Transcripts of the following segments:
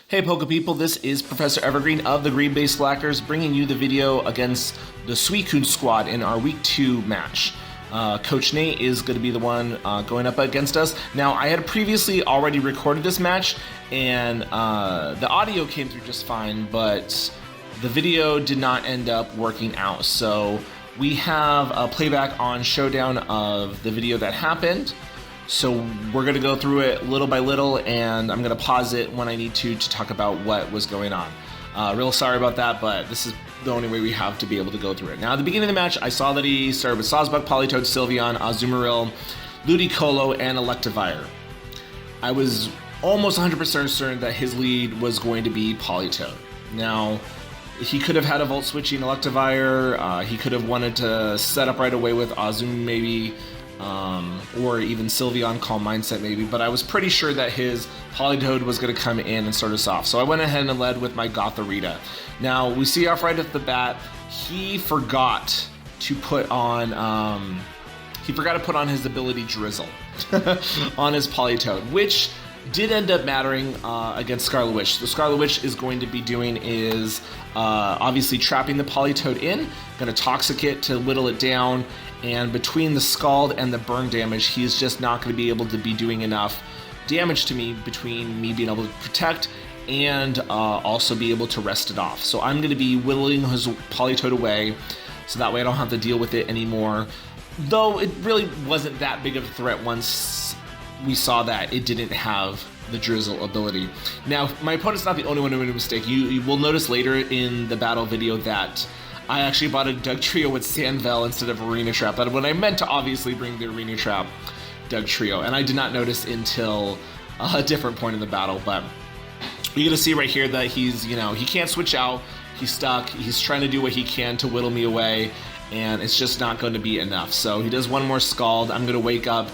Hey Poke People, this is Professor Evergreen of the Green Bay Slackers bringing you the video against the Suicune squad in our Week 2 match. Coach Nate is going to be the one going up against us. Now, I had previously already recorded this match, and the audio came through just fine, but the video did not end up working out. So we have a playback on Showdown of the video that happened. So we're going to go through it little by little, and I'm going to pause it when I need to talk about what was going on. Real sorry about that, but this is the only way we have to be able to go through it. Now, at the beginning of the match, I saw that he started with Sawsbuck, Politoed, Sylveon, Azumarill, Ludicolo, and Electivire. I was almost 100% certain that his lead was going to be Politoed. Now, he could have had a Volt switching Electivire, he could have wanted to set up right away with Azum maybe, or even Sylveon Calm Mindset maybe, but I was pretty sure that his Politoed was going to come in and start us off. So I went ahead and led with my Gothorita. Now, we see off right at the bat, he forgot to put on his ability Drizzle on his Politoed, which did end up mattering against Scarlet Witch. The Scarlet Witch is going to be doing is obviously trapping the Politoed in, going to Toxic it to whittle it down, and between the Scald and the burn damage, he's just not going to be able to be doing enough damage to me between me being able to protect and also be able to rest it off. So I'm going to be whittling his Politoed away, so that way I don't have to deal with it anymore. Though it really wasn't that big of a threat once we saw that it didn't have the Drizzle ability. Now, my opponent's not the only one who made a mistake. You will notice later in the battle video that I actually bought a Dugtrio with Sandvell instead of Arena Trap. But when I meant to obviously bring the Arena Trap Dugtrio, and I did not notice until a different point in the battle. But you're gonna see right here that he's, he can't switch out. He's stuck. He's trying to do what he can to whittle me away, and it's just not going to be enough. So he does one more Scald. I'm gonna wake up,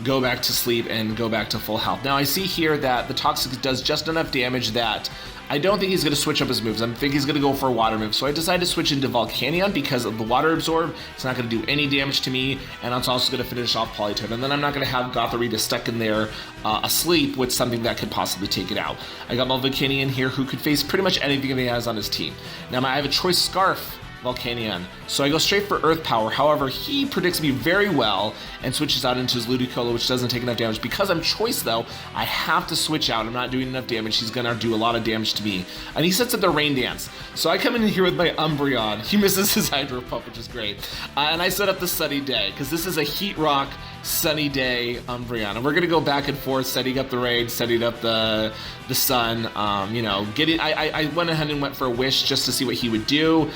go back to sleep, and go back to full health. Now I see here that the Toxic does just enough damage that I don't think he's going to switch up his moves. I think he's going to go for a water move. So I decided to switch into Volcanion because of the water absorb. It's not going to do any damage to me, and it's also going to finish off Politoed. And then I'm not going to have Gothorita stuck in there asleep with something that could possibly take it out. I got my Volcanion here who could face pretty much anything that he has on his team. Now I have a Choice Scarf Volcanion, so I go straight for Earth Power. However, he predicts me very well and switches out into his Ludicolo, which doesn't take enough damage. Because I'm Choice, though, I have to switch out. I'm not doing enough damage. He's gonna do a lot of damage to me. And he sets up the Rain Dance. So I come in here with my Umbreon. He misses his Hydro Pump, which is great. And I set up the Sunny Day, because this is a Heat Rock Sunny Day Umbreon. And we're gonna go back and forth, setting up the rain, setting up the sun. I went ahead and went for a Wish just to see what he would do,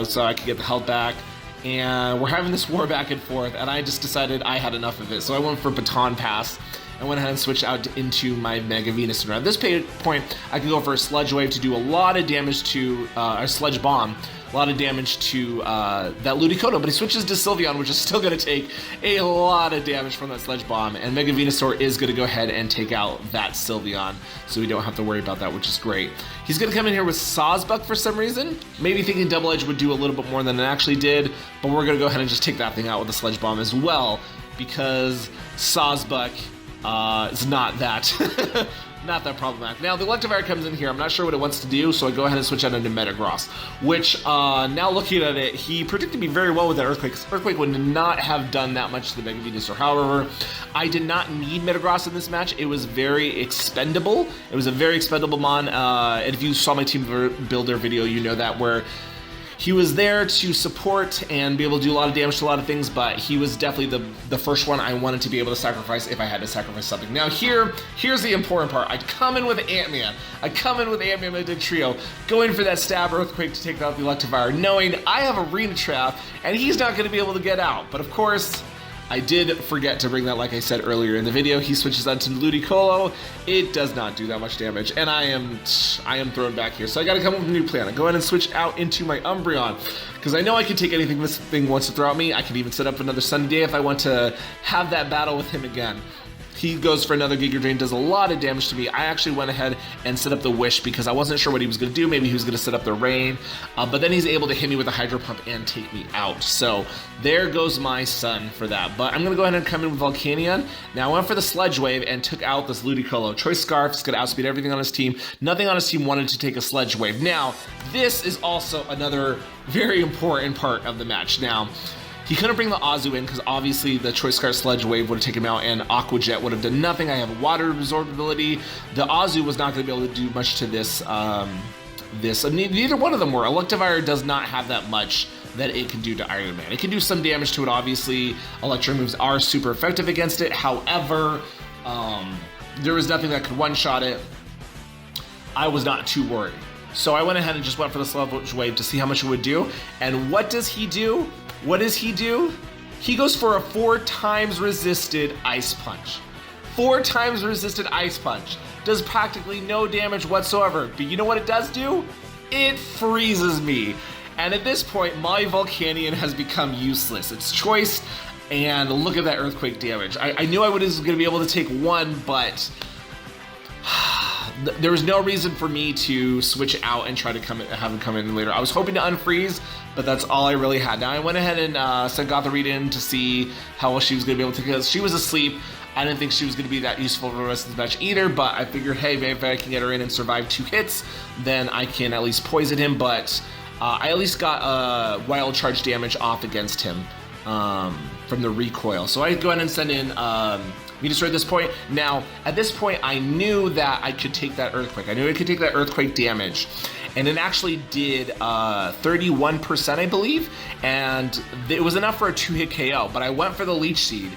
so I could get the health back. And we're having this war back and forth, and I just decided I had enough of it. So I went for Baton Pass and went ahead and switched out into my Mega Venus. At this point, I can go for a Sludge Wave to do a lot of damage to, a Sludge Bomb, a lot of damage to that Ludicolo, but he switches to Sylveon, which is still going to take a lot of damage from that Sludge Bomb, and Mega Venusaur is going to go ahead and take out that Sylveon, so we don't have to worry about that, which is great. He's going to come in here with Sawsbuck for some reason, maybe thinking Double Edge would do a little bit more than it actually did, but we're going to go ahead and just take that thing out with the Sludge Bomb as well, because Sawsbuck is not that not that problematic. Now, the Electivire comes in here. I'm not sure what it wants to do, so I go ahead and switch out into Metagross, which, now looking at it, he predicted me very well with that Earthquake. Earthquake would not have done that much to the Mega Venusaur. However, I did not need Metagross in this match. It was very expendable. It was a very expendable mon. And if you saw my Team Builder video, you know that, where he was there to support and be able to do a lot of damage to a lot of things, but he was definitely the first one I wanted to be able to sacrifice if I had to sacrifice something. Now here's the important part. I come in with Ant-Man. I come in with Ant-Man with a trio, going for that Stab Earthquake to take out the Electivire, knowing I have Arena Trap and he's not going to be able to get out. But of course, I did forget to bring that, like I said earlier in the video. He switches on to Ludicolo. It does not do that much damage, and I am thrown back here. So I gotta come up with a new plan. I go ahead and switch out into my Umbreon, because I know I can take anything this thing wants to throw at me. I can even set up another Sunny Day if I want to have that battle with him again. He goes for another Giga Drain, does a lot of damage to me. I actually went ahead and set up the Wish because I wasn't sure what he was going to do. Maybe he was going to set up the Rain, but then he's able to hit me with a Hydro Pump and take me out. So there goes my son for that. But I'm going to go ahead and come in with Volcanion. Now I went for the Sledge Wave and took out this Ludicolo. Choice Scarf is going to outspeed everything on his team. Nothing on his team wanted to take a Sledge Wave. Now, this is also another very important part of the match. Now, he couldn't bring the Azu in because obviously the Choice Scarf Sledge Wave would have taken him out and Aqua Jet would have done nothing. I have water absorbability. The Azu was not going to be able to do much to this. Neither one of them were. Electivire does not have that much that it can do to Iron Man. It can do some damage to it, obviously. Electro moves are super effective against it. However, there was nothing that could one-shot it. I was not too worried. So I went ahead and just went for the Sledge Wave to see how much it would do. And what does he do? What does he do? He goes for a 4 times resisted Ice Punch. 4 times resisted Ice Punch. Does practically no damage whatsoever. But you know what it does do? It freezes me. And at this point, my Volcanion has become useless. It's choice, and look at that Earthquake damage. I knew I was going to be able to take one, but there was no reason for me to switch out and try to have him come in later. I was hoping to unfreeze, but that's all I really had. Now I went ahead and sent Gothorita in to see how well she was going to be able to, because she was asleep. I didn't think she was going to be that useful for the rest of the match either, but I figured, hey, maybe if I can get her in and survive 2 hits, then I can at least poison him, but I at least got wild charge damage off against him from the recoil. So I go ahead and send in Venusaur at this point. Now, at this point, I knew that I could take that Earthquake. I knew I could take that Earthquake damage. And it actually did 31%, I believe. And it was enough for a 2-hit KO. But I went for the Leech Seed.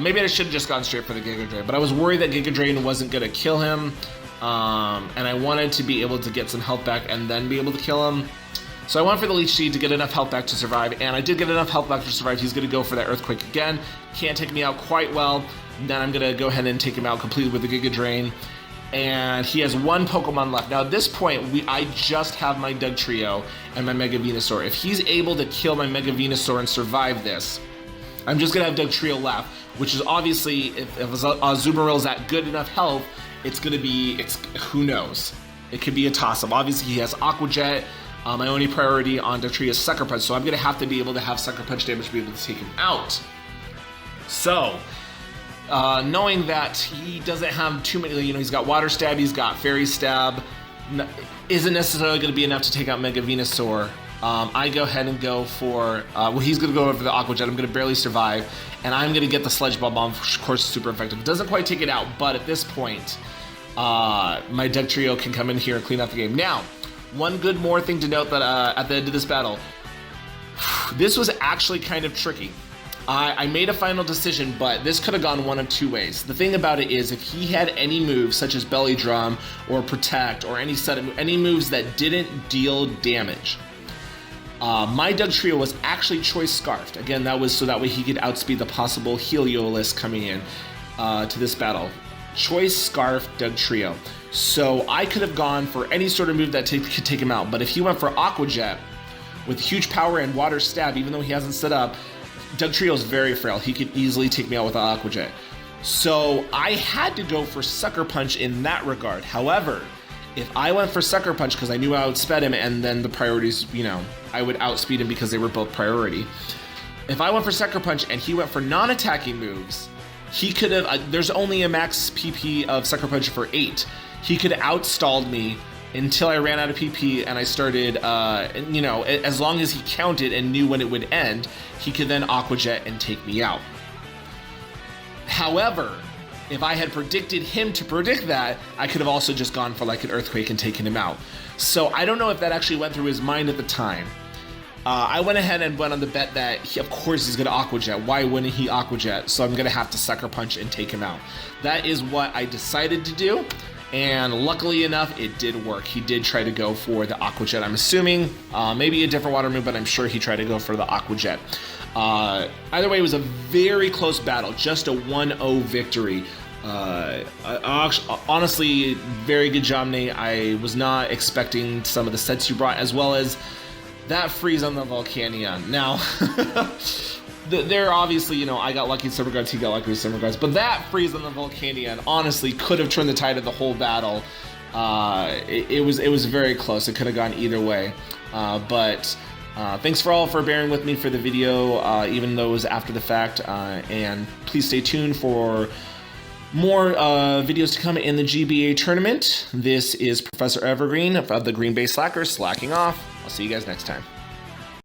Maybe I should have just gone straight for the Giga Drain. But I was worried that Giga Drain wasn't going to kill him. And I wanted to be able to get some health back and then be able to kill him. So I went for the Leech Seed to get enough health back to survive, and I did get enough health back to survive. He's going to go for that Earthquake again. Can't take me out quite well. Then I'm going to go ahead and take him out completely with the Giga Drain. And he has 1 Pokemon left. Now at this point, I just have my Dugtrio and my Mega Venusaur. If he's able to kill my Mega Venusaur and survive this, I'm just going to have Dugtrio left, which is obviously, if Azumarill is at good enough health, it's going to be, who knows? It could be a toss-up. Obviously, he has Aqua Jet. My only priority on Dugtrio is Sucker Punch, so I'm going to have to be able to have Sucker Punch damage to be able to take him out. So, knowing that he doesn't have too many, he's got Water Stab, he's got Fairy Stab, isn't necessarily going to be enough to take out Mega Venusaur. I go ahead and go for, he's going to go over the Aqua Jet. I'm going to barely survive, and I'm going to get the Sledge Bomb, of course, super effective. It doesn't quite take it out, but at this point, my Dugtrio can come in here and clean out the game. Now, one good more thing to note that at the end of this battle, this was actually kind of tricky. I made a final decision, but this could have gone one of 2 ways. The thing about it is, if he had any moves such as Belly Drum or Protect or any moves that didn't deal damage, my Dugtrio was actually Choice Scarfed. Again, that was so that way he could outspeed the possible Heliolisk coming in to this battle. Choice Scarf Dugtrio. So I could have gone for any sort of move that could take him out, but if he went for Aqua Jet with huge power and Water Stab, even though he hasn't set up, Dugtrio is very frail. He could easily take me out with an Aqua Jet. So I had to go for Sucker Punch in that regard. However, if I went for Sucker Punch because I knew I outsped him, and then the priorities, I would outspeed him because they were both priority. If I went for Sucker Punch and he went for non-attacking moves, he could have, there's only a max PP of Sucker Punch for 8. He could have outstalled me until I ran out of PP and I started, as long as he counted and knew when it would end, he could then Aqua Jet and take me out. However, if I had predicted him to predict that, I could have also just gone for like an Earthquake and taken him out. So I don't know if that actually went through his mind at the time. I went ahead and went on the bet that, of course, he's going to Aqua Jet. Why wouldn't he Aqua Jet? So I'm going to have to Sucker Punch and take him out. That is what I decided to do. And luckily enough, it did work. He did try to go for the Aqua Jet, I'm assuming. Maybe a different water move, but I'm sure he tried to go for the Aqua Jet. Either way, it was a very close battle. Just a 1-0 victory. Honestly, very good job, Nate. I was not expecting some of the sets you brought, as well as that freeze on the Volcanion. Now, they're obviously, you know, I got lucky with Summer Guards, he got lucky with Summer Guards, but that freeze on the Volcanion honestly could have turned the tide of the whole battle. It was very close. It could have gone either way. But thanks for bearing with me for the video, even though it was after the fact. And please stay tuned for more videos to come in the GBA tournament. This is Professor Evergreen of the Green Bay Slackers slacking off. I'll see you guys next time.